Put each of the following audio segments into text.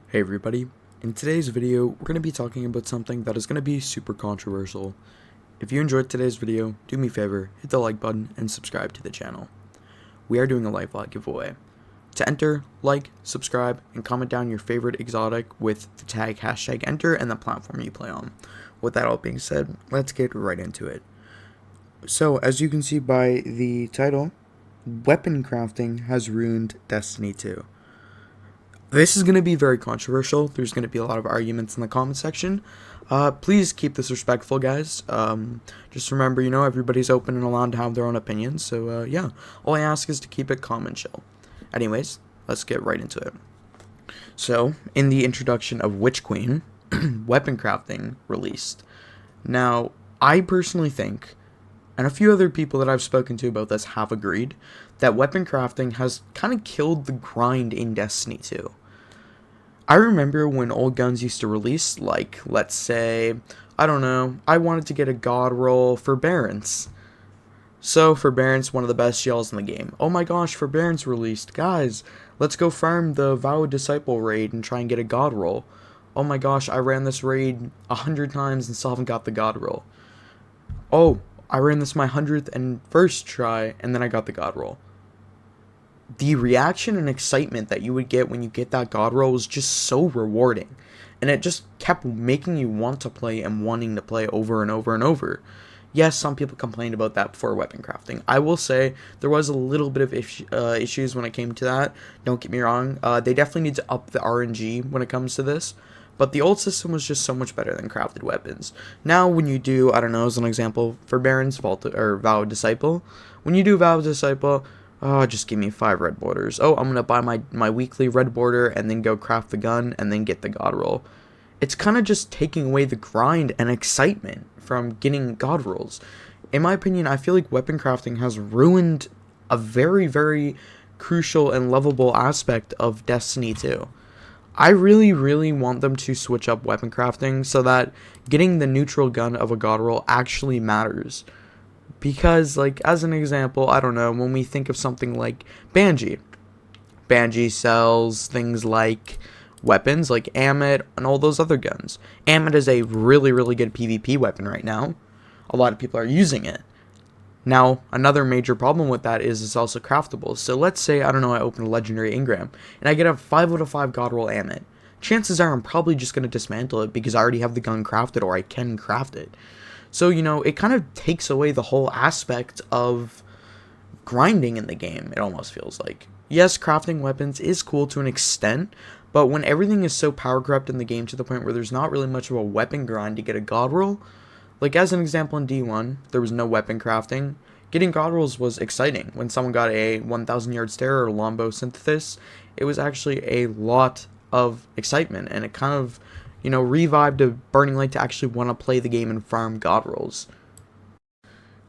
Hey everybody, in today's video we're going to be talking about something that is going to be super controversial. If you enjoyed today's video, do me a favor, hit the like button and subscribe to the channel. We are doing a lightfall giveaway. To enter, like, subscribe, and comment down your favorite exotic with the tag #enter and the platform you play on. With that all being said, let's get right into it. So, as you can see by the title, weapon crafting has ruined Destiny 2. This is going to be very controversial. There's going to be a lot of arguments in the comment section. Please keep this respectful, guys. Just remember, everybody's open and allowed to have their own opinions. So, yeah, all I ask is to keep it calm and chill. Anyways, let's get right into it. So, in the introduction of Witch Queen, weapon crafting released. Now, I personally think, and a few other people that I've spoken to about this have agreed, that weapon crafting has kind of killed the grind in Destiny 2. I remember when old guns used to release, like, let's say, I don't know, I wanted to get a god roll for Barons. So, for Barons, one of the best shells in the game. Oh my gosh, for Barons released. Guys, let's go farm the Vowed Disciple raid and try and get a god roll. Oh my gosh, I ran this raid 100 times and still haven't got the god roll. Oh, I ran this my 100th and first try, and then I got the god roll. The reaction and excitement that you would get when you get that god roll was just so rewarding, and it just kept making you want to play and wanting to play over and over and over. Yes, some people complained about that before weapon crafting. I will say there was a little bit of issues when it came to that. Don't get me wrong. They definitely need to up the RNG when it comes to this. But the old system was just so much better than crafted weapons. Now, when you do, I don't know, as an example, for Baron's Vowed Disciple, when you do Vowed Disciple, oh, just give me 5 red borders. Oh, I'm going to buy my weekly red border and then go craft the gun and then get the god roll. It's kind of just taking away the grind and excitement from getting god rolls. In my opinion, I feel like weapon crafting has ruined a very, very crucial and lovable aspect of Destiny 2. I really, really want them to switch up weapon crafting so that getting the neutral gun of a god roll actually matters. Because, like, as an example, I don't know, when we think of something like Banshee sells things like weapons like Amit and all those other guns. Amit is a really, really good PvP weapon right now. A lot of people are using it. Now, another major problem with that is it's also craftable. So let's say, I don't know, I open a legendary engram and I get a 5 out of 5 god roll Amit. Chances are I'm probably just going to dismantle it because I already have the gun crafted or I can craft it. So, it kind of takes away the whole aspect of grinding in the game, it almost feels like. Yes, crafting weapons is cool to an extent, but when everything is so power corrupt in the game to the point where there's not really much of a weapon grind to get a god roll, like as an example in D1, there was no weapon crafting. Getting god rolls was exciting. When someone got a 1,000 yard stare or Lombo synthesis, it was actually a lot of excitement, and it kind of revived a Burning Light to actually want to play the game and farm god rolls.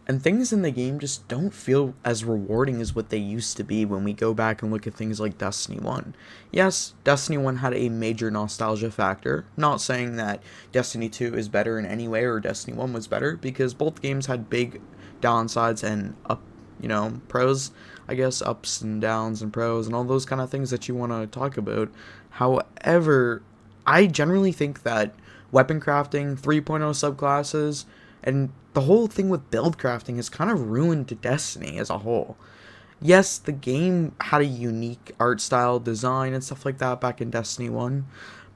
And things in the game just don't feel as rewarding as what they used to be when we go back and look at things like Destiny 1. Yes, Destiny 1 had a major nostalgia factor. Not saying that Destiny 2 is better in any way or Destiny 1 was better, because both games had big downsides and pros, I guess, ups and downs and pros and all those kind of things that you want to talk about. However, I generally think that weapon crafting, 3.0 subclasses, and the whole thing with build crafting has kind of ruined Destiny as a whole. Yes, the game had a unique art style, design, and stuff like that back in Destiny 1,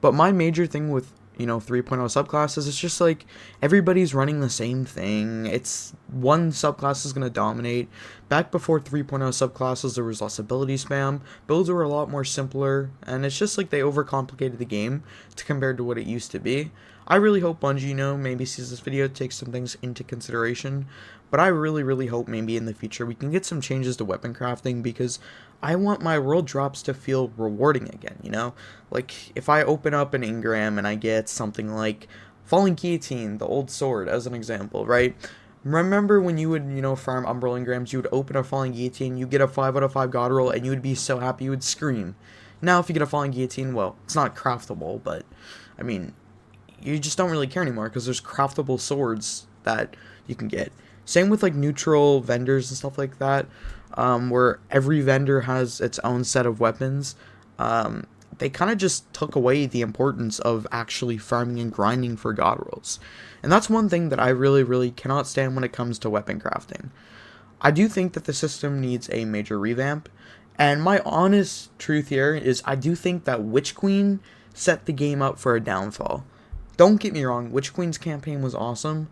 but my major thing with 3.0 subclasses is just like everybody's running the same thing. It's one subclass is going to dominate. Back before 3.0 subclasses, there was less ability spam. Builds were a lot more simpler, and it's just like they overcomplicated the game compared to what it used to be. I really hope Bungie, maybe sees this video, takes some things into consideration, but I really, really hope maybe in the future we can get some changes to weapon crafting, because I want my world drops to feel rewarding again, Like, if I open up an engram and I get something like Falling Guillotine, the old sword, as an example, right? Remember when you would, farm Umbral engrams, you would open a Falling Guillotine, you get a 5 out of 5 god roll, and you would be so happy you would scream. Now, if you get a Falling Guillotine, well, it's not craftable, but, I mean, you just don't really care anymore because there's craftable swords that you can get. Same with like neutral vendors and stuff like that, where every vendor has its own set of weapons. they kind of just took away the importance of actually farming and grinding for god rolls. And that's one thing that I really, really cannot stand when it comes to weapon crafting. I do think that the system needs a major revamp. And my honest truth here is I do think that Witch Queen set the game up for a downfall. Don't get me wrong, Witch Queen's campaign was awesome,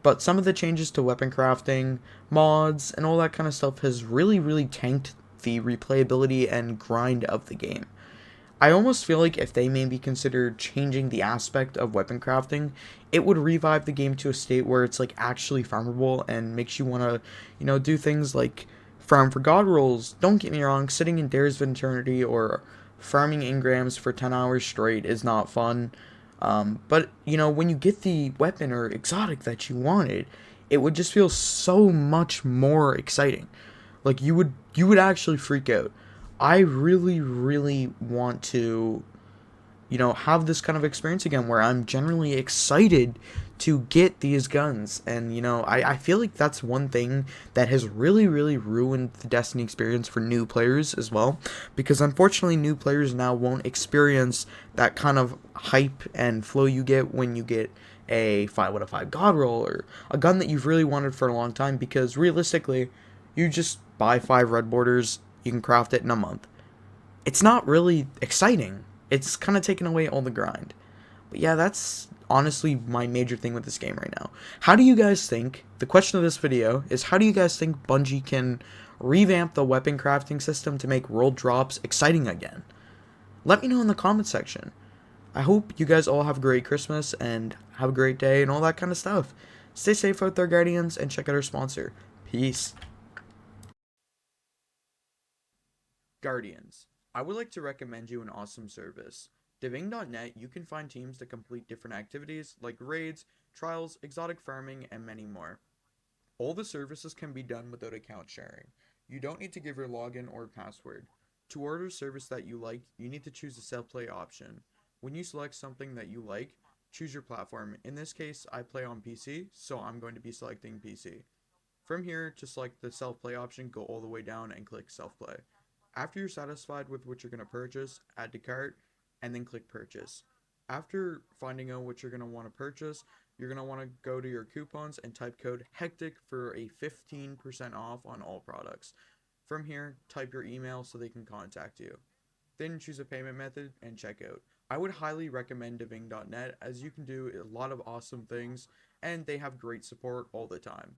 but some of the changes to weapon crafting, mods, and all that kind of stuff has really, really tanked the replayability and grind of the game. I almost feel like if they maybe considered changing the aspect of weapon crafting, it would revive the game to a state where it's like actually farmable and makes you want to, do things like farm for god rolls. Don't get me wrong, sitting in Dares of Eternity or farming engrams for 10 hours straight is not fun. But, when you get the weapon or exotic that you wanted, it would just feel so much more exciting. Like you would actually freak out. I really, really want to, have this kind of experience again where I'm generally excited to get these guns. And, I feel like that's one thing that has really, really ruined the Destiny experience for new players as well. Because unfortunately, new players now won't experience that kind of hype and flow you get when you get a 5 out of 5 god roll or a gun that you've really wanted for a long time. Because realistically, you just buy 5 red borders, you can craft it in a month. It's not really exciting. It's kind of taking away all the grind. But yeah, that's honestly my major thing with this game right now. How do you guys think, the question of this video is, how do you guys think Bungie can revamp the weapon crafting system to make world drops exciting again? Let me know in the comment section. I hope you guys all have a great Christmas and have a great day and all that kind of stuff. Stay safe out there, Guardians, and check out our sponsor. Peace. Guardians, I would like to recommend you an awesome service. Diving.net, you can find teams to complete different activities like raids, trials, exotic farming, and many more. All the services can be done without account sharing. You don't need to give your login or password. To order a service that you like, you need to choose the self-play option. When you select something that you like, choose your platform. In this case, I play on PC, so I'm going to be selecting PC. From here, to select the self-play option, go all the way down and click self-play. After you're satisfied with what you're going to purchase, add to cart, and then click purchase. After finding out what you're going to want to purchase, you're going to want to go to your coupons and type code HECTIC for a 15% off on all products. From here, type your email so they can contact you. Then choose a payment method and check out. I would highly recommend Diving.net as you can do a lot of awesome things and they have great support all the time.